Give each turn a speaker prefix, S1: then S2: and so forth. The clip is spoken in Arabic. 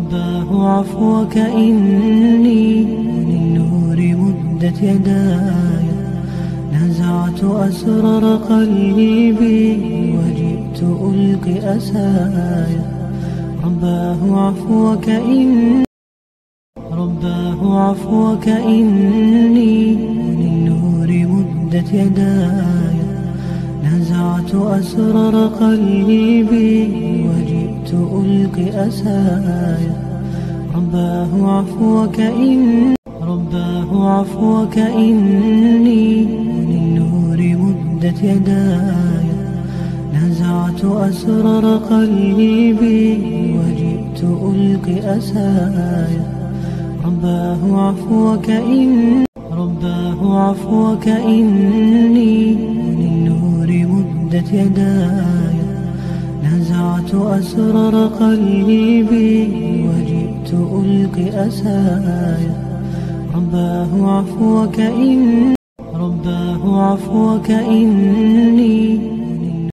S1: رباه عفوك إني للنور مدت يداي، نزعت أسرار قلبي وجئت ألقي أسايا. رباه عفوك إني للنور مدت يداي، نزعت أسرار قلبي وجئت ألقي أسايا. رباه عفوك إني للنور مدت يداي، نزعت أسرار قلبي وجئت ألقي أسايا. رباه عفوك إني للنور مدت يداي، نزعت أسرار قلبي وجئت ألقي أسايا. رباه عفوك إني